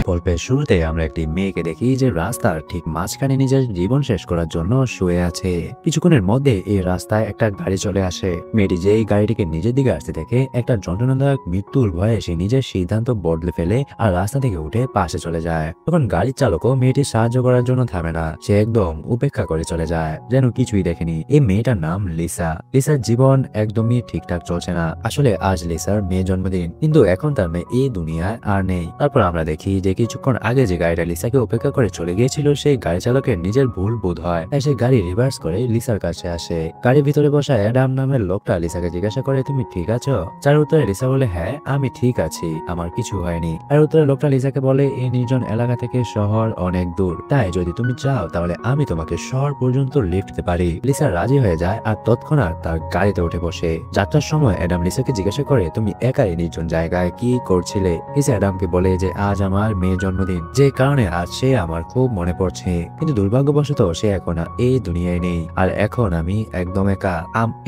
গল্পের শুরুতে আমরা একটি মেয়েকে দেখি যে রাস্তার ঠিক মাঝখানে নিজের জীবন শেষ করার জন্য শুয়ে আছে। কিছুক্ষণের মধ্যে এই রাস্তায় একটা গাড়ি চলে আসে। মেয়েটি যেই গাড়িটিকে নিজের দিকে আসতে দেখে একটা যন্ত্রণাদায়ক মৃত্যুর ভয়ে সে নিজের সিদ্ধান্ত বদলে ফেলে আর রাস্তা থেকে উঠে পাশে চলে যায়। তখন গাড়ির চালকও মেয়েটির সাহায্য করার জন্য থামে না, সে একদম উপেক্ষা করে চলে যায়, যেন কিছুই দেখেনি। এই মেয়েটার নাম লিসা। লিসার জীবন একদমই ঠিকঠাক চলছে না। আসলে আজ লিসার মেয়ে জন্মদিন, কিন্তু এখন তার মেয়ে এই দুনিয়ায় আর নেই। তারপর আমরা দেখি যে কিছুক্ষণ আগে যে গাড়িটা লিসাকে উপেক্ষা করে চলে গিয়েছিল সেই গাড়ি চালকের নিজের ভুল বোধ হয়, তাই সে গাড়ি রিভার্স করে লিসার কাছে আসে। গাড়ির ভিতরে বসা অ্যাডাম নামের লোকটা লিসাকে জিজ্ঞাসা করে, তুমি ঠিক আছো? যার উত্তরে লিসা বলে, হ্যাঁ আমি ঠিক আছি, আমার কিছু হয়নি। আর উত্তরে লোকটা লিসাকে বলে, এই নির্জন এলাকা থেকে শহর অনেক দূর, তাই যদি তুমি চাও তাহলে আমি তোমাকে শহর পর্যন্ত লিফট দিতে পারি। লিসা রাজি হয়ে যায় আর তৎক্ষণাৎ তার গাড়িতে উঠে বসে। যাত্রার সময় অ্যাডাম লিসাকে জিজ্ঞাসা করে, তুমি একাই নির্জন জায়গায় কি করছিলে? লিসা অ্যাডামকে বলে যে আজ আমার মেয়ের জন্মদিন, যে কারণে আজ সে আমার খুব মনে পড়ছে, কিন্তু দুর্ভাগ্যবশত সে এখন এই দুনিয়ায় নেই, আর এখন আমি একদম একা।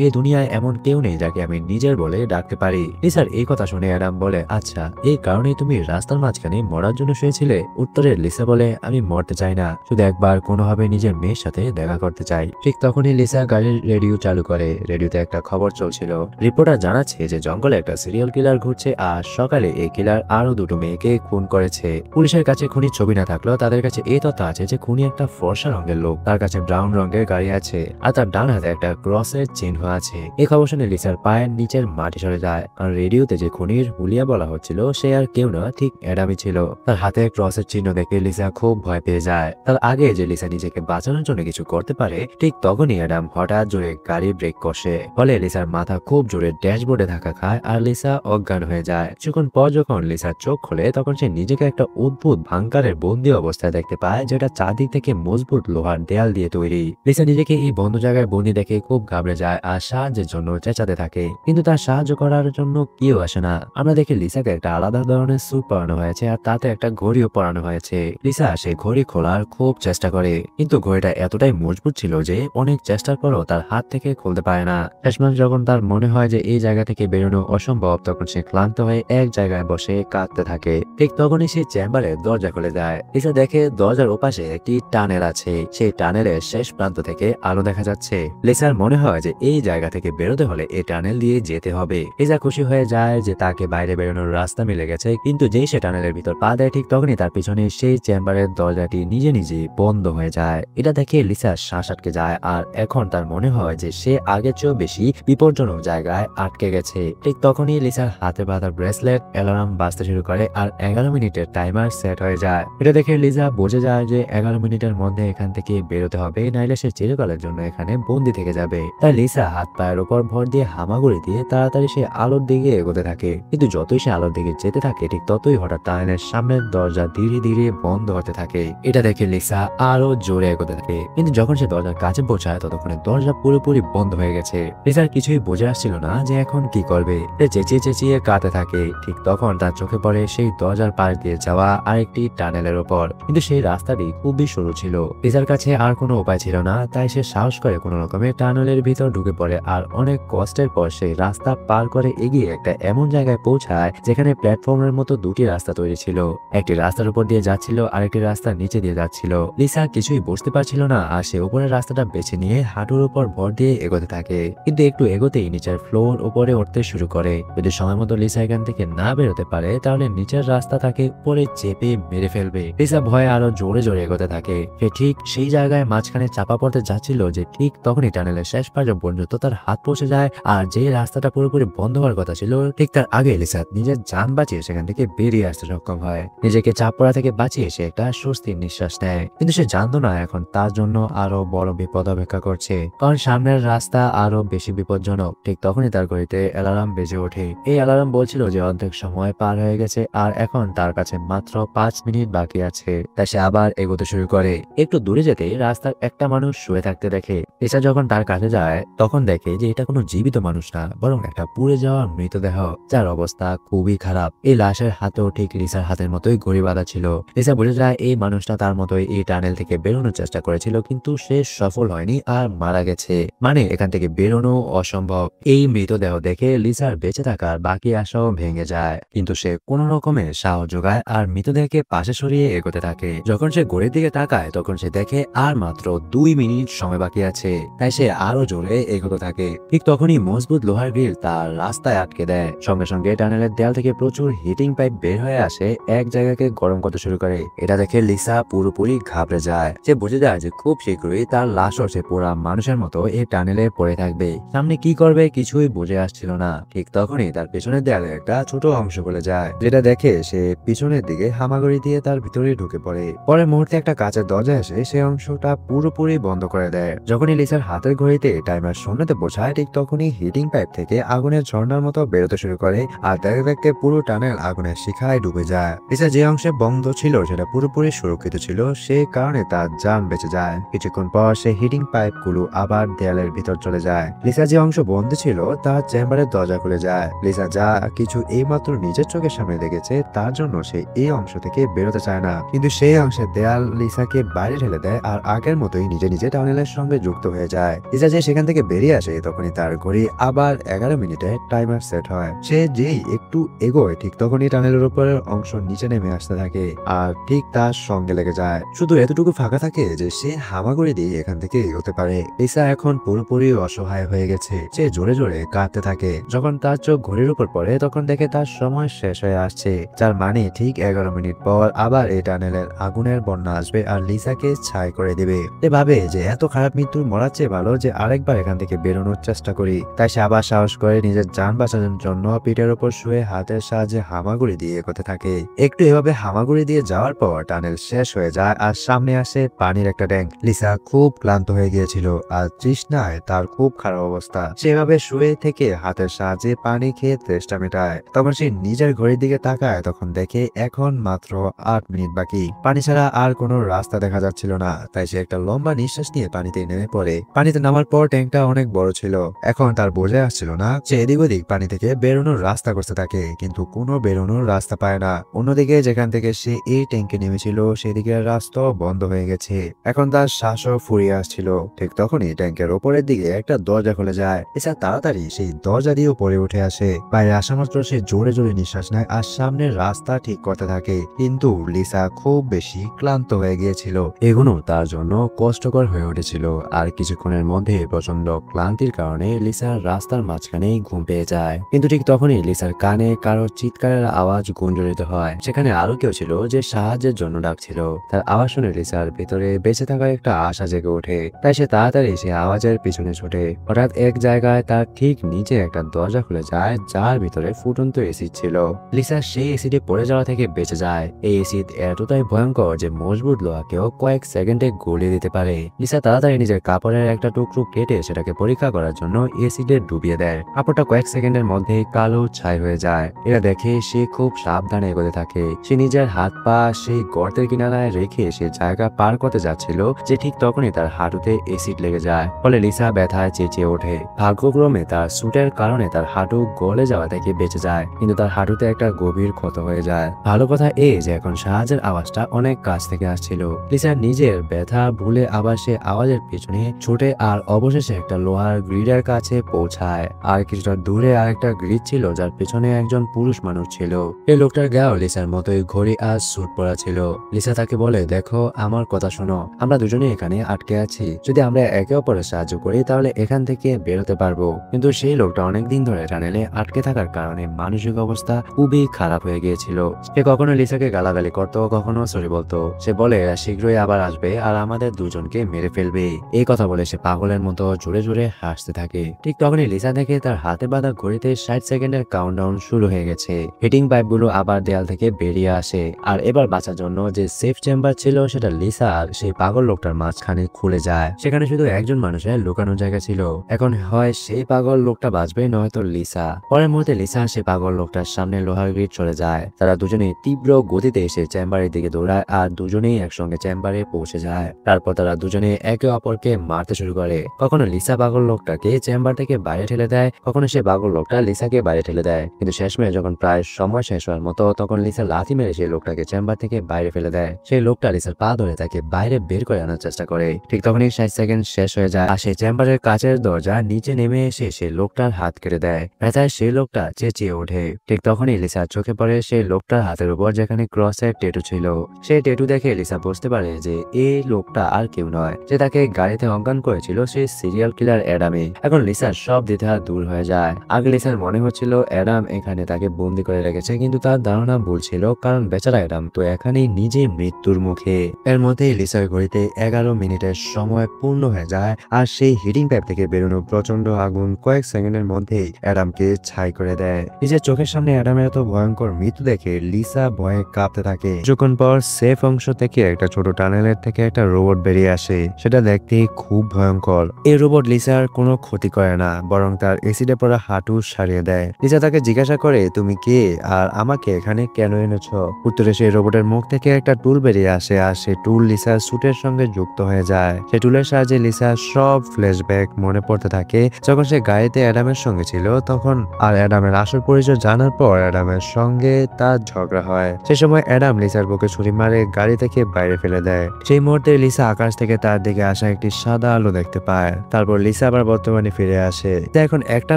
এই দুনিয়ায় এমন কেউ নেই যাকে আমি নিজের বলে ডাকতে পারি। লিসার এই কথা শুনে অ্যাডাম বলে, আচ্ছা এই কারণেই তুমি রাস্তার মাঝখানে মরার জন্য শুয়েছিলে? উত্তরে লিসা বলে, আমি মরতে চাই না, শুধু একবার কোনোভাবে নিজের মেয়ের সাথে দেখা করতে চাই। ঠিক তখনই লিসা গাড়ির রেডিও চালু করে। রেডিওতে একটা খবর চলছিল। রিপোর্টার জানাচ্ছে যে জঙ্গলে একটা সিরিয়াল কিলার ঘুরছে, আর সকালে এই কিলার আরো দুটো মেয়েকে খুন করেছে। পুলিশের কাছে খুনির ছবি না থাকলেও তাদের কাছে এই তথ্য আছে যে খুনি একটা ফর্সা রঙের লোক, তার কাছে ব্রাউন রঙের গাড়ি আছে, আর তার ডান হাতে একটা ক্রসের চিহ্ন আছে। এই খবর শুনে লিসার পায়ের নিচের মাটি সরে যায়। আর রেডিওতে যে খুনির হুলিয়া বলা হচ্ছিল সে আর কেউ না, ঠিক অ্যাডামই ছিল। তার হাতে ক্রসের চিহ্ন দেখে লিসা খুব ভয় পেয়ে যায়। তার আগে যে লিসা নিজেকে বাঁচানোর জন্য কিছু করতে পারে, ঠিক তখনই অ্যাডাম হঠাৎ জোরে গাড়ি ব্রেক কষে, ফলে লিসার মাথা খুব জোরে ড্যাশবোর্ডে ধাক্কা খায় আর লিসা অজ্ঞান হয়ে যায়। কিছুক্ষণ পর যখন লিসার চোখ খোলে তখন সে নিজেকে একটা অদ্ভুত ভাঙকারের বন্দি অবস্থায় দেখতে পায়, যেটা চারদিক থেকে মজবুত লোহার দেয়াল দিয়ে তৈরি। লিসা নিজেকে এই বন্ধ জায়গায় বন্দি দেখে খুব ঘাবড়ে যায় আর সাহায্যের জন্য চেঁচাতে থাকে, কিন্তু তার সাহায্য করার জন্য কেউ আসে না। আমরা দেখি লিসাকে একটা আলাদা ধরনের স্যুট পরানো হয়েছে আর তাতে একটা ঘড়িও পরানো হয়েছে। লিসা সেই ঘড়ি খোলার খুব চেষ্টা করে, কিন্তু ঘড়িটা এতটাই মজবুত ছিল যে অনেক চেষ্টার পরও তার হাত থেকে খুলতে পারে না। শেষমেশ যখন তার মনে হয় যে এই জায়গা থেকে বেরোনো অসম্ভব, তখন সে ক্লান্ত হয়ে এক জায়গায় বসে কাঁদতে থাকে। ঠিক তখনই সে চেম্বারের দরজা খুলে দেয়। লিসা দেখে দরজার ওপাশে একটি টানেল আছে, সেই টানেলের শেষ প্রান্ত থেকে আলো দেখা যাচ্ছে। লিসার মনে হয় যে এই জায়গা থেকে বেরোতে হলে এই টানেল দিয়ে যেতে হবে। লিসা খুশি হয়ে যায় যে তাকে বাইরে বেরোনোর রাস্তা মিলে গেছে, কিন্তু যেই সে টানেলের ভিতর পা দেয় ঠিক তখনই তার পিছনে সেই চেম্বারের দরজাটি নিজে নিজে বন্ধ হয়ে যায়। এটা দেখে লিসার শ্বাস আটকে যায় আর এখন তার মনে হয় যে সে আগের চেয়েও বেশি বিপজ্জনক জায়গায় আটকে গেছে। ঠিক তখনই লিসার হাতে বাঁধা ব্রেসলেট অ্যালার্ম বাজতে শুরু করে আর 11 মিনিটের টাইমার সেট হয়ে যায়। এটা দেখে লিসা বুঝে যায় যে 11 মিনিটের মধ্যে এখান থেকে বেরোতে হবে, নাইলে সে চিরকালের জন্য এখানে বন্দি থেকে যাবে। তাই লিসা হাত পায়ের উপর ভর দিয়ে হামাগুড়ি দিয়ে তাড়াতাড়ি সে আলোর দিকে এগোতে থাকে, কিন্তু যতই সে আলোর দিকে যেতে থাকে ঠিক ততই হঠাৎ টানেলের সামনের দরজা ধীরে ধীরে বন্ধ হতে থাকে। এটা দেখে লিসা আরো জোরে এগোতে থাকে, কিন্তু যখন সে দরজার কাছে পৌঁছায় ততক্ষণে দরজা পুরোপুরি বন্ধ হয়ে গেছে। লিসার কিছুই বোঝা আসছিল না যে এখন কি করবে। সে চেঁচিয়ে চেঁচিয়ে কাঁদতে থাকে। ঠিক তখন তার চোখে পড়ে সেই দরজার পাশ দিয়ে যাওয়া আরেকটি টানেলের ওপর, কিন্তু সেই রাস্তাটি খুবই সরু ছিল। লিসার কাছে আর কোনো উপায় ছিল না, তাই সে সাহস করে কোনো রকমে টানেলের ভিতর ঢুকে পড়ে আর অনেক কষ্টের পর সেই রাস্তা পার করে এগিয়ে একটা এমন জায়গায় পৌঁছায় যেখানে প্ল্যাটফর্মের মতো দুটি রাস্তা তৈরি ছিল। একটি রাস্তার উপর দিয়ে যাচ্ছিল, আরেকটি রাস্তা নিচে দিয়ে যাচ্ছিল। লিসা কিছুই বুঝতে পারছিল না আর সে উপরের রাস্তাটা বেছে নিয়ে হাঁটুর উপর ভর দিয়ে এগোতে থাকে, কিন্তু একটু এগোতেই নিচের ফ্লোর উপরে উঠতে শুরু করে। যদি সময় মতো লিসা এখান থেকে না বেরোতে পারে তাহলে নিচের রাস্তা তাকে উপরে চেপে মেরে ফেলবে। লিসা ভয়ে আরো জোরে জোরে এগোতে থাকে। সে ঠিক সেই জায়গায় মাঝখানে চাপা পড়তে যাচ্ছিল যে ঠিক তখনই টানেলের শেষ পর্যন্ত তার হাত পৌঁছে যায়, আর যে রাস্তাটা পুরোপুরি বন্ধ হওয়ার কথা ছিল ঠিক তার আগে লিসা নিজের জান বাঁচিয়ে সেখান থেকে বেরিয়ে আসতে সক্ষম হয়। নিজেকে চাপ পড়া থেকে বাঁচিয়ে সে একটা স্বস্তির নিঃশ্বাস নেয়, কিন্তু সে জানতো না এখন তার জন্য আরো বড় বিপদ অপেক্ষা করছে, কারণ সামনের রাস্তা আরো বেশি বিপজ্জনক। ঠিক তখনই তার ঘড়িতে অ্যালার্ম বেজে ওঠে। এই অ্যালার্ম বলছিল যে অর্ধেক সময় পার হয়ে গেছে আর এখন তার কাছে মাত্র 5 মিনিট বাকি আছে। তাই সে আবার এগোতে শুরু করে। একটু দূরে যেতে রাস্তার একটা মানুষ শুয়ে থাকতে দেখে। লিসা যখন তার কাছে যায় তখন দেখে যে এটা কোনো জীবিত মানুষ না, বরং একটা পুড়ে যাওয়া মৃতদেহ, যার অবস্থা খুবই খারাপ। এই লাশের হাতেও ঠিক লিসার হাতের মতোই ঘড়ি বাঁধা ছিল। লিসা বুঝে যায় এই মানুষটা তার মতোই এই টানেল থেকে বেরোনোর চেষ্টা করেছিল, কিন্তু সে সফল হয়নি আর মারা গেছে, মানে এখান থেকে বেরোনো অসম্ভব। এই মৃতদেহ দেখে লিসার বেঁচে থাকার বাকি আশাও ভেঙে যায়, কিন্তু সে কোনো রকমের সাহস জোগায় আর মৃতদেহকে পাশে সরিয়ে এগোতে থাকে। যখন সে ঘড়ির দিকে তাকায় তখন সে দেখে আর মাত্র 2 মিনিট সময় বাকি আছে, তাই সে আরো জোরে এগোতে থাকে। ঠিক তখনই মজবুত লোহার গ্রিল তার রাস্তায় আটকে দেয়। সঙ্গে সঙ্গে টানেলের দেয়াল থেকে প্রচুর হিটিং পাইপ বের হয়ে আসে, এক জায়গাকে গরম করতে শুরু করে। এটা দেখে লিসা পুরোপুরি ঘাবড়ে যায়। সে বুঝে যায় যে খুব শীঘ্রই তার লাশও সে পুরা মানুষের মতো এই টানেলে পড়ে থাকবে। সামনে কি করবে কিছুই বুঝে আসছিল না। ঠিক তখনই তার পেছনের দেয়ালে একটা ছোট অংশ খুলে যায়, যেটা দেখে সে পিছনের দিকে হামাগুড়ি দিয়ে তার ভিতরে ঢুকে পড়ে। পরের মুহূর্তে একটা কাঁচের দরজা এসে সেই অংশটা পুরোপুরি বন্ধ করে দেয়। যখনই লিসার হাতের ঘড়িতে টাইমার শূন্যতে পৌঁছায় ঠিক তখনই হিটিং পাইপ থেকে আগুনের ঝর্ণার মতো বেরোতে শুরু করে, আর দেখতে দেখতে পুরো টানেল আগুনের শিখায় ডুবে যায়। লিসা যে অংশে বন্ধ ছিল সেটা পুরোপুরি সুরক্ষিত ছিল, সে কারণে তার যান বেঁচে যায়। কিছুক্ষণ পর সে হিটিং পাইপ গুলো আবার দেয়ালের ভিতর চলে যায়। লিসা যে অংশ বন্ধ ছিল তার চেম্বারের দরজা খুলে যায়। লিসা যা কিছু এইমাত্র নিজের চোখের সামনে দেখেছে তার জন্য সে এই অংশ থেকে বেরোতে চায় না, কিন্তু সেই অংশের দেয়াল লিসাকে বাইরে ঠেলে দেয় আর আগের মতোই নিজে নিজে টানেলের সঙ্গে যুক্ত হয়ে যায়। লিসা যে সেখান থেকে বেরিয়ে আসে তখনই তার ঘড়ি আবার 11 মিনিটে টাইমার সেট হয়। সে যেই একটু এগোয় ঠিক তখনই টানেলের উপরের অংশ নিচে নেমে আসতে থাকে আর ঠিক তার সঙ্গে লেগে যায়। শুধু এতটুকু ফাঁকা থাকে যে সে হামাগুড়ি দিয়ে এখান থেকে এগোতে পারে। লিসা এখন পুরোপুরি অসহায় হয়ে গেছে। সে জোরে জোরে কাঁদতে থাকে। যখন তার চোখ ঘড়ির উপর পড়ে তখন দেখে তার সময় শেষ হয়ে আসছে, যার মানে ঠিক 11 মিনিট পর আবার এই টানেলের আগুনের বন্যা আসবে আর লিসাকে ছাই করে দেবে। সে ভাবে যে এত খারাপ মৃত্যু মরার চেয়ে ভালো যে আরেকবার এখান থেকে বেরোনোর চেষ্টা করি। তাই সে আবার সাহস করে নিজের যান বাঁচানোর জন্য পিঠের উপর শুয়ে হাতের সাহায্যে হামাগুড়ি দিয়ে এগোতে থাকে। একটু এভাবে হামাগুড়ি দিয়ে যাওয়ার পর টানেল শেষ হয়ে যায় আর সামনে আসে পানির একটা ট্যাঙ্ক। লিসা খুব ক্লান্ত হয়ে গিয়েছিল আর তৃষ্ণায় তার খুব খারাপ অবস্থা। সেভাবে শুয়ে থেকে হাতের সাহায্যে পানি খেয়ে তেষ্টা মেটায়। তখন সে নিজের ঘড়ির দিকে তাকায়, তখন দেখে এখন মাত্র 8 মিনিট বাকি। পানি ছাড়া আর কোনো রাস্তা দেখা যাচ্ছিল না, তাই সে একটা লম্বা নিঃশ্বাস নিয়ে পানিতে নেমে পড়ে। পানিতে নামার পর ট্যাঙ্কটা অনেক বড় ছিল। এখন তার বোঝা আসছিল না। সে এদিক ওদিক পানি থেকে বেরোনোর রাস্তা করতে থাকে, কিন্তু কোনো বেরোনোর রাস্তা পায় না। অন্যদিকে যেখান থেকে সে এই ট্যাঙ্কে নেমেছিল সেদিকের রাস্তাও বন্ধ হয়ে গেছে। এখন তার শ্বাসও ফুরিয়ে আসছিল। ঠিক তখনই ট্যাঙ্কের ওপরের দিকে একটা দরজা খুলে যায়। এছাড়া তাড়াতাড়ি সেই দরজা দিয়ে উপরে উঠে আসে। বাইরে আসা মাত্র সে জোরে জোরে নিঃশ্বাস নেয় আর সামনের রাস্তা ঠিক করতে থাকে। কিন্তু লিসা খুব বেশি ক্লান্ত হয়ে গিয়েছিল। এগুলো তার জন্য কষ্টকর হয়ে উঠেছিল। আর কিছুক্ষণের মধ্যে প্রচন্ড ক্লান্তির কারণে লিসার রাস্তার মাঝখানে ঘুম পেয়ে যায়। কিন্তু ঠিক তখনই লিসার কানে কারো চিৎকারের আওয়াজ গুঞ্জরিত হয়। সেখানে আরো কেউ ছিল যে সাহায্যের জন্য ডাকছিল। তার আওয়াজ শুনে লিসার ভেতরে বেঁচে থাকার একটা আশা জেগে ওঠে। তাই সে তাড়াতাড়ি সে আওয়াজের পিছনে ছোটে। হঠাৎ এক জায়গায় তার ঠিক নিচে একটা দরজা খুলে যায়, যার ভিতরে ফুটন্ত এসিড ছিল। লিসা সেই এসিডে পড়ে যাওয়া থেকে বেঁচে যায়। এই এসিড এতটাই ভয়ঙ্কর যে মজবুত লোহাকেও কয়েক সেকেন্ডে গলিয়ে দিতে পারে। লিসা তাড়াতাড়ি নিজের কাপড়ের একটা টুকরো কেটে সেটাকে পরীক্ষা করার জন্য এসিডে ডুবিয়ে দেয়। কাপড়টা কয়েক সেকেন্ডের মধ্যে কালো ছাই হয়ে যায়। এটা দেখে সে খুব সাবধানে এগোতে থাকে। সে নিজের হাত পা সেই গর্তের কিনারায় রেখে সে জায়গা পার করতে যাচ্ছিল যে ঠিক তখনই তার হাঁটুতে এসিড লেগে যায়। ফলে লিসা ব্যথায় চেঁচিয়ে ওঠে। ভাগ্যক্রমে তার সুটের কারণে তার হাঁটু গলে যাওয়া থেকে বেঁচে যায়, কিন্তু তার হাঁটুতে একটা গভীর ক্ষত হয়ে যায়। ভালো কথা এই যে এখন সাহায্যের আওয়াজটা অনেক কাছ থেকে আসছিল। লিসা নিজের ব্যথা ভুলে আবার সে আওয়াজের পিছনে ছুটে আর অবশেষে একটা লোহার গ্রিডের কাছে পৌঁছায়। আর কিছুটা দূরে আরেকটা গ্রিড ছিল যার পেছনে একজন পুরুষ মানুষ ছিল। এই লোকটার গায়েও লিসার মতোই ঘড়ি আর স্যুট পরা ছিল। লিসা তাকে বলে, দেখো আমার কথা শোনো, আমরা দুজনে এখানে আটকে আছি। যদি আমরা একে অপরের সাহায্য করি তাহলে এখান থেকে বেরোতে পারবো। কিন্তু সেই লোকটা অনেকদিন ধরে টানেলে আটকে থাকার কারণে মানসিক অবস্থা খুবই খারাপ হয়ে গিয়েছিল। সে কখনো লিসাকে গালাগালি করতো, কখনো সরি বলতো। সে বলে শীঘ্রই আবার আসবে আর আমাদের দুজনকে মেরে ফেলবে। এই কথা বলে সে পাগলের মতো জোরে জোরে হাসতে থাকে। ঠিক তখনই লিসা দেখে তার হাতে বাঁধা ঘড়িতে 60 সেকেন্ডের কাউন্টডাউন শুরু হয়ে গেছে। হিটিং পাইপগুলো আবার দেয়াল থেকে বেরিয়ে আসে। আর এবার বাঁচার জন্য যে সেফ চেম্বার ছিল সেটা লিসা আর সেই পাগল লোকটার মাঝখানে খুলে যায়। সেখানে শুধু একজন মানুষের লুকানোর জায়গা ছিল। এখন হয় সেই পাগল লোকটা বাঁচবে নয়তো লিসা। পরের মুহূর্তে লিসা সে পাগল লোকটার সামনে লোহার গ্রিড চলে যায়। তারা দুজনেই তীব্র গতিতে এসে চেম্বারের দিকে দৌড়ায় আর দুজনেই একসঙ্গে চেম্বারে পৌঁছে যায়। তারপর তারা দুজনে একে অপরকে মারতে শুরু করে। কখনো লিসা পাগল লোকটাকে চেম্বার থেকে বাইরে ঠেলে দেয়, কখনো সে পাগল লোকটা লিসাকে বাইরে ঠেলে দেয়। কিন্তু শেষমেশ যখন প্রায় সময় শেষ হওয়ার মতো তখন লিসা লাথি মেরে সেই লোকটাকে চেম্বার থেকে বাইরে ফেলে দেয়। সেই লোকটা লিসার পা ধরে তাকে বাইরে বের করে আনার চেষ্টা করে। ঠিক তখনই 60 সেকেন্ড শেষ হয়ে যায় আর সেই চেম্বারের কাচের দরজা নিচে নেমে এসে সেই লোকটার হাত কেটে দেয়। ব্যথায় সেই লোকটা চেঁচিয়ে ওঠে। ঠিক তখনই লিসার চোখে পড়ে সেই লোকটার হাতের ড্রেসের উপর যেখানে ক্রসের ট্যাটু ছিল। সেই ট্যাটু দেখে লিসা বুঝতে পারে যে এই লোকটা আর কেউ নয়, যে তাকে গাড়িতে অজ্ঞান করেছিল সেই সিরিয়াল কিলার অ্যাডামই। এখন লিসার সব দ্বিধা দূর হয়ে যায়। আগে লিসার মনে হচ্ছিল অ্যাডাম এখানে তাকে বন্দি করে রেখেছে, কিন্তু তার ধারণা ভুল ছিল, কারণ বেচারা অ্যাডাম তো এখানেই নিজেই মৃত্যুর মুখে। এর মধ্যেই লিসার ঘড়িতে 11 মিনিটের সময় পূর্ণ হয়ে যায়, আর সেই হিটিং পাইপ থেকে বেরোনো প্রচন্ড আগুন কয়েক সেকেন্ডের মধ্যেই অ্যাডামকে ছাই করে দেয়। নিজের চোখের সামনে অ্যাডামের এত ভয়ঙ্কর মৃত্যু দেখে লিসা ভয়ে কাঁপতে থাকে। কিছুক্ষণ পর সেফ অংশ থেকে একটা ছোট টানেলের থেকে একটা রোবট বেরিয়ে আসে। সেটা দেখতে খুব ভয়ঙ্কর। এই রোবট লিসার কোনো ক্ষতি করে না, বরং তার এসিডে পড়া হাঁটু সারিয়ে দেয়। লিসা তাকে জিজ্ঞাসা করে, তুমি কে আর আমাকে এখানে কেন এনেছ? উত্তরে সেই রোবটের মুখ থেকে একটা টুল বেরিয়ে আসে, আর সেই টুল লিসার স্যুটের সঙ্গে যুক্ত হয়ে যায়। সেই টুলের সাহায্যে লিসা সব ফ্ল্যাশব্যাক মনে পড়তে থাকে, যখন সে গাড়িতে অ্যাডামের সঙ্গে ছিল তখন। আর অ্যাডামের আসল পরিচয় জানার পর অ্যাডামের সঙ্গে তার ঝগড়া হয়। সে সময় অ্যাডাম লিসার বুকে ছুরি মারে গাড়ি থেকে বাইরে ফেলে দেয়। সেই মুহূর্তে লিসা আকাশ থেকে তার দিকে আসা একটি সাদা আলো দেখতে পায়। তারপর লিসা আবার বর্তমানে ফিরে আসে। এখন একটা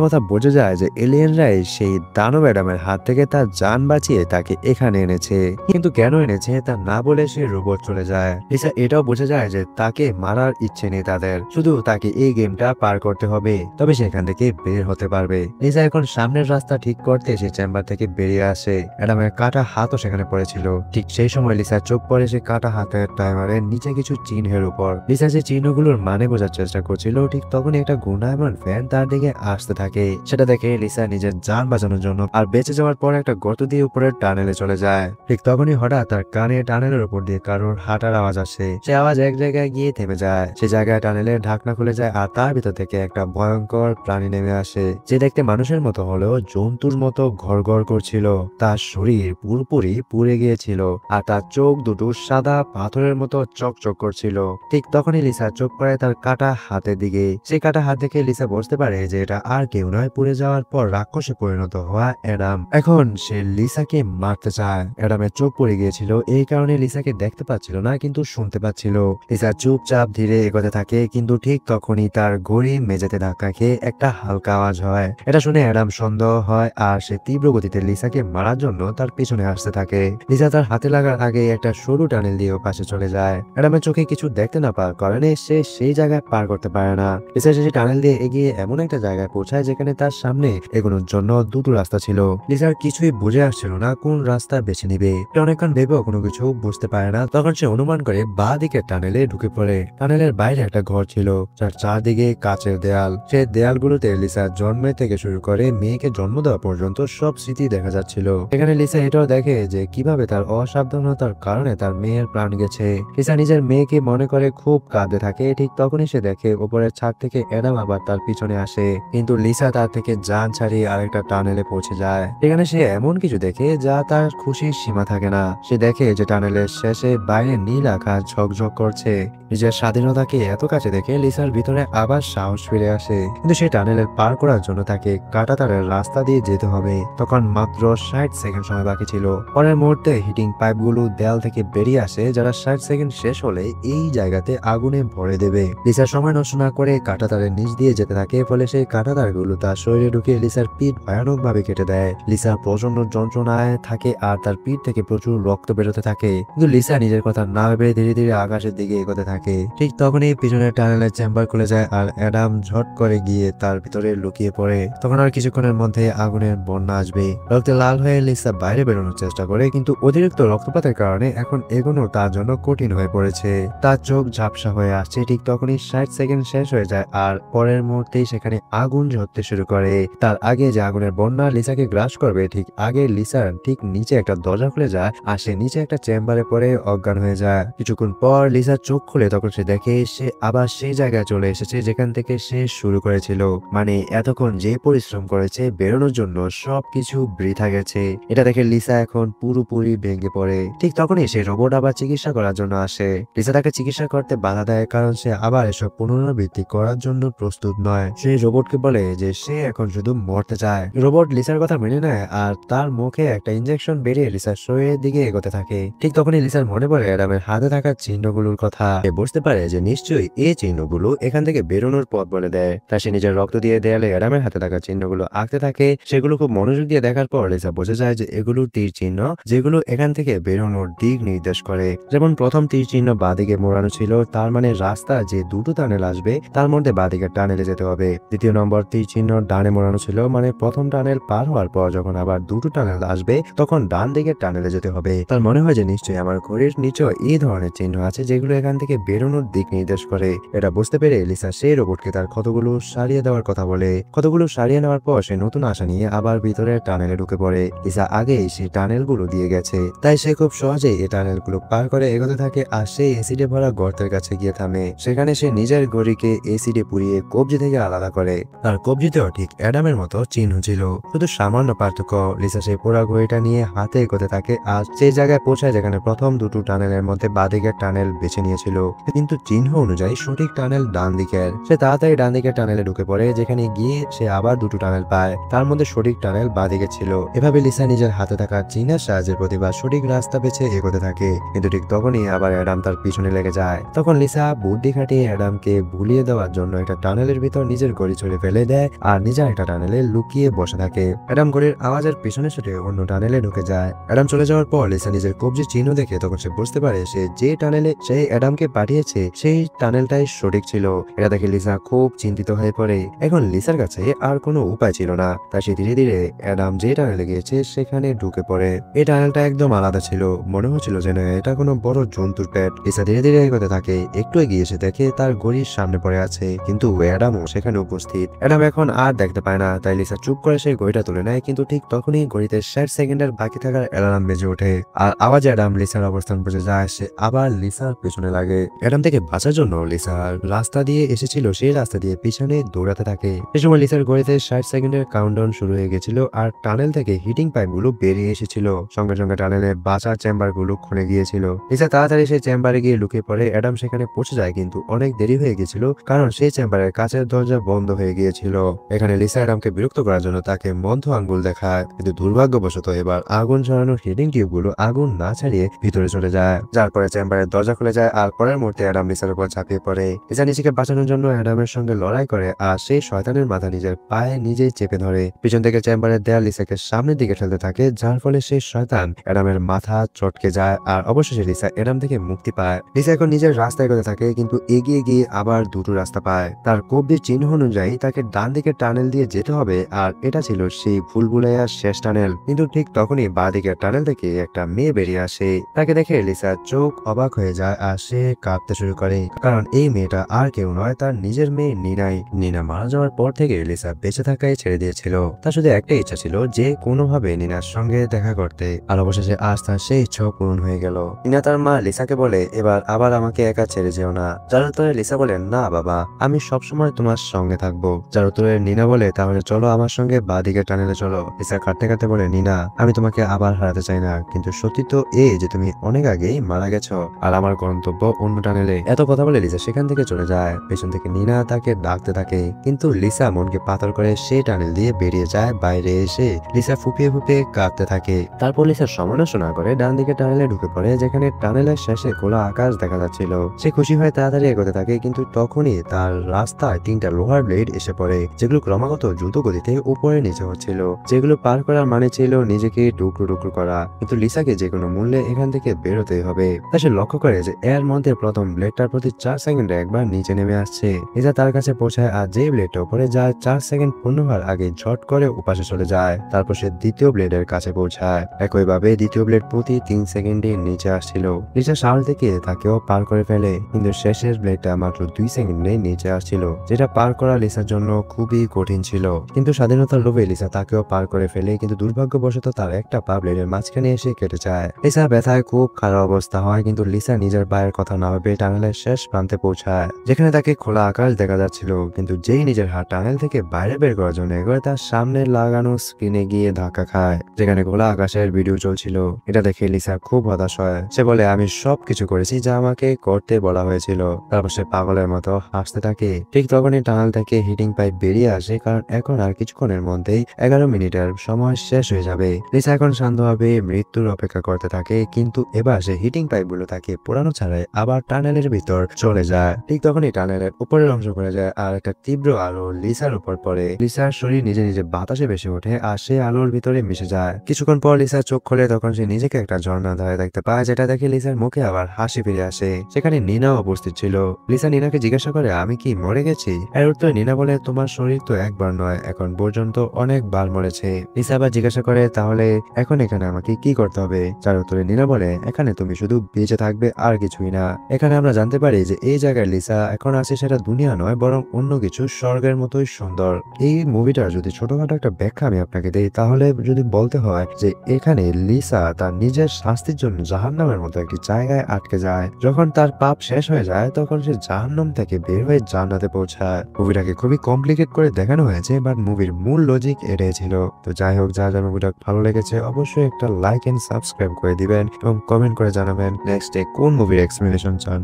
কথা বোঝা যায় যে এলিয়েনরাই সেই দানব অ্যাডামের হাত থেকে তার জান বাঁচিয়ে তাকে এখানে এনেছে, কিন্তু কেন এনেছে তা না বলে সে রোবট চলে যায়। লিসা এটাও বোঝা যায় যে তাকে মারার ইচ্ছে নেই তাদের, শুধু তাকে এই গেমটা পার করতে হবে, তবে সেখান থেকে বের হতে পারবে। লিসা এখন সামনের রাস্তা ঠিক করতে সে চেম্বার থেকে বেরিয়ে আসে। অ্যাডামের কাটা হাতও সেখানে পড়েছিল। ঠিক সেই সময় লিসার চোখ পড়ে সে কাটা হাতের টাইমারের নিচে কিছু চিহ্নের উপর। লিসা যে চিহ্নগুলোর মানে বোঝার চেষ্টা করছিল, ঠিক তখনই একটা ঘূর্ণায়মান ফ্যান তার দিকে আসতে থাকে। সেটা দেখে লিসা নিজের জান বাঁচানোর জন্য আর বেঁচে যাওয়ার পর একটা গর্ত দিয়ে উপরের টানেলে চলে যায়। ঠিক তখনই হঠাৎ তার কানে টানেলের উপর দিয়ে কারোর হাঁটার আওয়াজ আসে। সে আওয়াজ এক জায়গায় গিয়ে থেমে যায়। সে জায়গায় টানেলের ঢাকনা খুলে যায়, আর তার ভিতর থেকে একটা ভয়ঙ্কর প্রাণী নেমে আসে, যে দেখতে মানুষের মতো হলেও জন্তুর মতো ঘর করছিল। তার শরীর পুরোপুরি পুড়ে গিয়েছিল, আর তার চোখ দুটো সাদা পাথরের মতো চকচক করছিল। ঠিক তখনই লিসা চোখ পড়ে তার কাটা হাতের দিকে। সেই কাটা হাত দেখে লিসা বুঝতে পারে যে এটা আর কেউ নয়, পুড়ে যাওয়ার পর রাক্ষসে পরিণত হওয়া অ্যাডাম। এখন সে লিসাকে মারতে চায়। অ্যাডামের চোখ পড়ে গিয়েছিল, এই কারণে লিসাকে দেখতে পাচ্ছিল না, কিন্তু শুনতে পাচ্ছিল। লিসা চুপচাপ ধীরে এগোতে থাকে, কিন্তু ঠিক তখনই তার ঘড়ি মেঝেতে ধাক্কা খেয়ে একটা হালকা আওয়াজ হয়। এটা শুনে অ্যাডাম সন্দেহ হয়, আর সে তীব্র গতিতে লিসাকে মারার জন্য তার পিছনে আসতে থাকে। লিসা তার হাতে লাগার আগে একটা সরু টানেল দিয়ে পাশে চলে যায়। অ্যাডামের চোখে কিছু দেখতে না পাওয়ার কারণে সে সেই জায়গায় পার করতে পারে না। লিসা সেই টানেল দিয়ে এগিয়ে এমন একটা জায়গায় পৌঁছায় যেখানে তার সামনে এগোনোর জন্য দুটো রাস্তা ছিল। লিসার কিছুই বুঝে আসছিল না কোন রাস্তা বেছে নিবে। অনেকক্ষণ ভেবেও কোনো কিছু বুঝতে পারে না। তখন সে অনুমান করে বাঁ দিকের টানেলে ঢুকে পড়ে। টানেলের বাইরে একটা ঘর ছিল, যার চারদিকে কাচের দেয়াল। সেই দেয়ালগুলোতে লিসার জন্মের থেকে শুরু করে মেয়েকে জন্ম দেওয়া পর্যন্ত সব স্মৃতি দেখা যাচ্ছিল। এখানে লিসা এটাও দেখে যে কিভাবে তার অসাবধানতার কারণে তার মেয়ের প্রাণ গেছে। লিসা নিজের মেয়েকে মনে করে খুব কাঁদতে থাকে। ঠিক তখনই সে দেখে উপরের ছাদ থেকে অ্যাডাম আবার তার পিছনে আসে, কিন্তু লিসা তার থেকে জান ছাড়িয়ে আরেকটা টানেলে পৌঁছে যায়। এখানে সে এমন কিছু দেখে যা তার খুশির সীমা থাকে না। সে দেখে যে টানেলের শেষে বাইরে নীল আকাশ ঝকঝক করছে। নিজের স্বাধীনতাকে এত কাছে দেখে লিসার ভিতরে আবার সাহস ফিরে আসে, কিন্তু সেই টানেলের পার করার জন্য তাকে কাঁটাতারের রাস্তা দিয়ে যেতে হবে। তখন মাত্র 60 সেকেন্ড সময় বাকি ছিল। পরের মুহূর্তে হিটিং পাইপগুলো দেয়াল থেকে বেরিয়ে আসে, যারা 60 সেকেন্ড শেষ হলে এই জায়গাতে আগুনে ভরে দেবে। লিসার সময় নষ্ট না করে কাঁটাতারের নিচ দিয়ে যেতে থাকে, ফলে সেই কাঁটাতারগুলো তার শরীরে ঢুকে লিসার পিঠ ভয়ানক ভাবে কেটে দেয়। লিসা প্রচন্ড যন্ত্রণায় থাকে, আর তার পিঠ থেকে প্রচুর রক্ত বেরোতে থাকে, কিন্তু লিসা নিজের কথা না ভেবে ধীরে ধীরে আকাশের দিকে এগোতে থাকে। ঠিক তখনই পিছনের টানেলের চেম্বার খুলে যায়, আর অ্যাডাম ঝট করে গিয়ে তার ভিতরে লুকিয়ে পড়ে। তখন আর কিছুক্ষণের মধ্যে আগুনের বন্যা আসবে। রক্তে লাল হয়ে লিসা বাইরে বেরোনোর চেষ্টা করে, কিন্তু অতিরিক্ত রক্তপাতের কারণে এখন এগোনো তার জন্য কঠিন হয়ে পড়েছে। তার চোখ ঝাপসা হয়ে আসছে। ঠিক তখনই 60 সেকেন্ড শেষ হয়ে যায়, আর পরের মুহূর্তেই সেখানে আগুন ঝরতে শুরু করে। তার আগে যে আগুনের বন্যা লিসাকে গ্রাস করবে, ঠিক আগে লিসার ঠিক নিচে একটা দরজা খুলে যায়, আর সে নিচে একটা চেম্বারে পড়ে অজ্ঞান হয়ে যায়। কিছুক্ষণ পর লিসার চোখ খুলে তখন সে দেখে সে আবার সেই জায়গায় চলে এসেছে যেখান থেকে সে শুরু করেছিল। মানে এতক্ষণ যে পরিশ্রম করেছে বেরোনোর জন্য সবকিছু বৃথা গেছে। এটা দেখে লিসা এখন পুরোপুরি ভেঙে পড়ে। ঠিক তখনই সে রোবট আবার চিকিৎসা করার জন্য আসে। লিসা তাকে চিকিৎসা করতে বাধা দেয়, কারণ সে আবার এসব পুনরাবৃত্তি করার জন্য প্রস্তুত নয়। সে রোবটকে বলে যে সে এখন শুধু মরতে চায়। রোবট লিসার কথা মেনে নেয়, আর তার মুখে একটা ইনজেকশন বেরিয়ে লিসার শরীরের দিকে এগোতে থাকে। ঠিক তখনই লিসার মনে পড়ে অ্যাডামের হাতে থাকা চিহ্নগুলোর কথা। সে বুঝতে পারে যে নিশ্চয়ই এই চিহ্নগুলো এখান থেকে বেরোনোর পথ বলে দেয়। তাই সে নিজের রক্ত দিয়ে দেয়ালে অ্যাডামের হাতে থাকা চিহ্নগুলো আঁকতে থাকে। সেগুলো খুব মনোযোগ দিয়ে দেখার পর লিসা বুঝে যায় যে এগুলো তীর তীর চিহ্ন যেগুলো এখান থেকে বেরোনোর দিক নির্দেশ করে। যেমন প্রথম তীর চিহ্ন বাঁদিকে মোড়ানো ছিল, তার মানে রাস্তা যে দুটো টানেল আসবে তার মধ্যে বাঁদিকে টানেলে যেতে হবে। দ্বিতীয় নম্বর তীর চিহ্ন ডানে মোড়ানো ছিল, মানে প্রথম টানেল পার হওয়ার পর যখন আবার দুটো টানেল আসবে তখন ডান দিকে টানেলে যেতে হবে। তার মনে হয় যে নিশ্চয়ই আমার ঘড়ির নিচে এই ধরনের চিহ্ন আছে যেগুলো এখান থেকে বেরোনোর দিক নির্দেশ করে। এটা বুঝতে পেরে লিসা সেই রোবটকে তার ক্ষতগুলো সারিয়ে দেওয়ার কথা বলে। ক্ষতগুলো সারিয়ে নেওয়ার পর সে নতুন আশা নিয়ে আবার ভিতরে টানেলে ঢুকে পড়ে। লিসা আগেই সেই টানেলগুলো দিয়ে গেছে, তাই সে খুব সহজেই এই টানেলগুলো পার করে এগোতে থাকে আর সে এসিডে ভরা গর্তের কাছে গিয়ে থামে। সেখানে সে নিজের ঘড়িকে এসিডে পুড়িয়ে কবজি থেকে আলাদা করে। তার কবজিতেও ঠিক অ্যাডামের মতো চিহ্ন ছিল, শুধু সামান্য পার্থক্য। লিসা সেই পোড়া ঘড়িটা নিয়ে হাতে এগোতে থাকে আর সেই জায়গায় পৌঁছায় যেখানে প্রথম দুটো টানেলের মধ্যে বাঁদিকের টানেল বেছে নিয়েছিল, কিন্তু চিহ্ন অনুযায়ী সঠিক টানেল ডান দিকের। সে তাড়াতাড়ি ডান দিকের টানেলে ঢুকে পড়ে, যেখানে গিয়ে সে আবার দুটো টানেল পায়, তার মধ্যে সঠিক টানেল বাঁদিকে ছিল। এভাবে লিসা নিজের হাতে থাকা চিহ্নের সাহায্যের প্রতিবার সঠিক রাস্তা বেছে এগোতে থাকে। কিন্তু ঠিক তখনই আবার অ্যাডাম তার পিছনে লেগে যায়। তখন লিসা বুদ্ধি খাটিয়ে অ্যাডামকে ভুলিয়ে দেওয়ার জন্য একটা টানেলের ভিতর নিজের ঘড়ি ছড়ে ফেলে দেয় আর নিজের একটা টানেলে লুকিয়ে বসে থাকে। অ্যাডাম ঘড়ির আওয়াজের পিছনে ছুটে অন্য টানেলে ঢুকে যায়। অ্যাডাম চলে যাওয়ার পর লিসা নিজের কবজির চিহ্ন দেখে তখন সে বুঝতে পারে সে যে টানেলে সেই অ্যাডামকে পাঠিয়েছে সেই টানেলটাই সঠিক ছিল। এটা দেখে লিসা খুব চিন্তিত হয়ে পড়ে। এখন লিসার কাছে আর কোনো উপায় ছিল না, তাই সে ধীরে ধীরে অ্যাডাম যে টানেলে গিয়েছে সেখানে ঢুকে পড়ে। এই টানেলটা একদম আলাদা ছিল, মনে হচ্ছিল যেন এটা কোনো বড় জন্তুর পেট। লিসা ধীরে ধীরে এগোতে থাকে। একটু এগিয়ে এসে দেখে তার ঘড়ির সামনে পড়ে আছে, কিন্তু অ্যাডামও সেখানে উপস্থিত। অ্যাডাম এখন আর দেখতে পায় না, তাই লিসা চুপ করে সেই ঘড়িটা তুলে নেয়। কিন্তু ঠিক তখনই ঘড়িতে 60 সেকেন্ডের বাকি থাকার অ্যালার্ম বেজে ওঠে আর আওয়াজে অ্যাডাম লিসার অবস্থান বুঝে যায়। সে আবার লিসার পেছনে লাগে। অ্যাডাম থেকে বাঁচার জন্য লিসা রাস্তা দিয়ে এসেছিল সেই রাস্তা দিয়ে পিছনে দৌড়াতে থাকে। সে সময় লিসার ঘড়িতে 60 সেকেন্ডের কাউন্টডাউন শুরু হয়ে গেছিল আর টানেল থেকে হিটিং পাইপ গুলো বেরিয়ে এসেছিল। সঙ্গে সঙ্গে টানেলে বাঁচার চেম্বার গুলো খুলে গিয়েছিল। লিসা তাড়াতাড়ি সেই চেম্বারে গিয়ে লুকিয়ে পড়ে। অ্যাডাম সেখানে পৌঁছে যায়, কিন্তু অনেক দেরি হয়ে গেছিল কারণ সেই চেম্বারের কাছের দরজা বন্ধ হয়ে গিয়েছিল। এখানে লিসা অ্যাডামকে বিরক্ত করার জন্য তাকে মন্থ আঙ্গুল দেখায়, কিন্তু দুর্ভাগ্যবশত এবার আগুন ছড়ানোর হিটিং টিউব গুলো আগুন না ছাড়িয়ে ভিতরে চলে যায়, যার পরে চেম্বারের দরজা খুলে যায় আর পরের মুহূর্তে অ্যাডাম লিসার উপর ঝাঁপিয়ে পড়ে। লিসা নিজেকে বাঁচানোর জন্য অ্যাডামের সঙ্গে লড়াই করে আর সেই শয়তানের মাথা নিজের পায়ে নিজেই চেপে ধরে। পিছন থেকে চেম্বারের দেয়াল লিসাকে সামনের দিকে ঠেলতে থাকে, যার ফলে সেই শয়তান অ্যাডামের মাথা চটকে যায় আর অবশেষে লিসা অ্যাডাম থেকে মুক্তি পায়। লিসা এখন নিজের রাস্তায় এগোতে থাকে, কিন্তু এগিয়ে গিয়ে আবার দুটো রাস্তা পায়। তার কবজির চিহ্ন অনুযায়ী তাকে ডান দিকে টানেল দিয়ে যেতে হবে আর এটা ছিল সেই ভুলভুলাইয়ার শেষ টানেল। কিন্তু ঠিক তখনই বাঁ দিকের টানেল থেকে একটা মেয়ে বেরিয়ে আসে। তাকে দেখে লিসার চোখ অবাক হয়ে যায় আর সে কাঁদতে শুরু করে, কারণ এই মেয়েটা আর কেউ নয়, তার নিজের মেয়ে নিনাই। নিনা মারা যাওয়ার পর থেকে লিসা বেঁচে থাকাই ছেড়ে দিয়েছিল। তার শুধু একটাই ইচ্ছা ছিল যে কোনোভাবে নিনার সঙ্গে দেখা করতে, আর অবশেষে আজ তার সেই ইচ্ছা পূরণ হয়ে গেল। নিনা তার মা লিসাকে বলে, এবার আবার আমাকে একা ছেড়ে যেও না। যার উত্তরে লিসা বলে, না বাবা, আমি সবসময় তোমার সঙ্গে থাকবো। যার উত্তরে নিনা বলে, তাহলে চলো আমার সঙ্গে বাঁ দিকে টানেলে চলো। লিসা কাঁদতে কাঁদতে বলে, নিনা, আমি তোমাকে আবার হারাতে চাই না, কিন্তু সত্যি তো এই যে তুমি অনেক আগেই মারা গেছো আর আমার গন্তব্য অন্য টানেলে। এত কথা বলে লিসা সেখান থেকে চলে যায়। পেছন থেকে নিনা তাকে ডাকতে থাকে, কিন্তু লিসা মনকে পাথর করে সেই টানেল দিয়ে বেরিয়ে যায়। বাইরে এসে লিসা ফুপিয়ে ফুপিয়ে কাঁদতে থাকে। তারপর লিসা সমালোচনা করে ডান দিকে টানেলে ঢুকে পড়ে, যেখানে টানেলের শেষে খোলা আকাশ দেখা যাচ্ছিল। সে খুশি হয়ে তাড়াতাড়ি এগোতে থাকে, কিন্তু তখনই তার রাস্তায় 3টা লোহার ব্লেড এসে পড়ে, যেগুলো ক্রমাগত দ্রুত গতিতে উপরে নিচে হচ্ছিল। যেগুলো পার করার মানে ছিল নিজেকে টুকরো টুকরো করা, কিন্তু লিসাকে যে কোনো মূল্যে এখান থেকে বেরোতেই হবে। তাই সে লক্ষ্য করে যে এর মধ্যে প্রথম ব্লেডটার প্রতি 4 সেকেন্ডে একবার নিচে নেমে আসছে। লিসা তার কাছে পৌঁছায় আর যে ব্লেডটা উপরে যায় 4 সেকেন্ড পূর্ণ হওয়ার আগে ঝট করে উপাসে চলে যায়। তারপর সে দ্বিতীয় ব্লেডের কাছে পৌঁছায়। একইভাবে দ্বিতীয় ব্লেড প্রতি 3 সেকেন্ডে নিচে আসছিল। লিসা সামনে থেকে তাকেও পার করে ফেলে, কিন্তু শেষের ব্লেডটা মাত্র 2 সেকেন্ডে নিচে আসছিল, যেটা পার করা লিসার জন্য খুবই কঠিন ছিল। কিন্তু স্বাধীনতার লোভে লিসা তাকেও পার করে ফেলে, কিন্তু দুর্ভাগ্যবশত তার একটা পা ব্লেডের মাঝখানে এসে কেটে যায়। লিসা ব্যথায় খুব খারাপ অবস্থা হয়, কিন্তু লিসা নিজের পায়ের কথা না ভেবে টানেলের শেষ প্রান্তে পৌঁছায়, যেখানে তাকে খোলা আকাশ দেখা যাচ্ছিল। কিন্তু যেই নিজের হাত টানেল থেকে বাইরে বের করার জন্য এগোয়, তার সামনে লাগানো স্ক্রিনে গিয়ে ধাক্কা খায়, যেখানে খোলা আকাশের ভিডিও চলছিল। এটা দেখে লিসা খুব হতাশ হয়। সে বলে, আমি সবকিছু করেছি যা আমাকে করতে বলা হয়েছিল। তারপর সে পাগলের মতো হাসতে থাকে। ঠিক তখনই টানেল থেকে হিটিং পাইপ বেরিয়ে আসে, কারণ এখন আর কিছুক্ষণের মধ্যেই 11 মিনিটের সময় শেষ হয়ে যাবে। লিসা এখন শান্তভাবে মৃত্যুর অপেক্ষা করতে থাকে, কিন্তু এবার সে হিটিং পাইপগুলো তাকে পোড়ানো ছাড়াই আবার টানেলের ভিতর চলে যায়। ঠিক তখনই টানেলের উপরের অংশ পড়ে যায় আর একটা তীব্র আলো লিসার উপর পড়ে। লিসার শরীর নিজে নিজে বাতাসে ভেসে ওঠে আর সে আলোর ভিতরে মিশে যায়। কিছুক্ষণ কিছুক্ষণ পর লিসা চোখ খোলে, তখন সে নিজেকে একটা ঝর্ণা ধারে দেখতে পায়, যেটা দেখে লিসার মুখে আবার হাসি ফিরে আসে। সেখানে নিনাও উপস্থিত ছিল। লিসা নিনাকে জিজ্ঞাসা করে, আমি কি মরে গেছি? এর উত্তরে নিনা বলে, তোমার শরীর তো একবার নয়, এখন পর্যন্ত অনেকবার মরেছে। লিসা আবার জিজ্ঞাসা করে, তাহলে এখন এখানে আমাকে কি করতে হবে? যার উত্তরে নিনা বলে, এখানে তুমি শুধু বেঁচে থাকবে আর কিছুই না। এখানে আমরা জানতে পারি যে এই জায়গায় লিসা এখন আছে সেটা দুনিয়া নয়, বরং অন্য কিছু, স্বর্গের মতোই সুন্দর। এই মুভিটার যদি ছোটখাটো একটা ব্যাখ্যা আমি আপনাকে দেই, তাহলে যদি বলতে হয় যে এখানে লিসা তার নিজের শাস্তির জন্য জাহান্নামের মতো একটি জায়গায় আটকে যায়। যখন তার পাপ শেষ হয়ে যায়, তখন সে জাহান্নাম থেকে বের হয়ে জান্নাতে পৌঁছায়। মুভিটাকে খুবই কমপ্লিকেট করে দেখানো হয়েছে, বাট মুভির মূল লজিক এটাই ছিল। তো যাই হোক, যার মুভিটা ভালো লেগেছে অবশ্যই একটা লাইক এন্ড সাবস্ক্রাইব করে দিবেন এবং কমেন্ট করে জানাবেন নেক্সট ডে কোন মুভির এক্সপ্লেনেশন চান।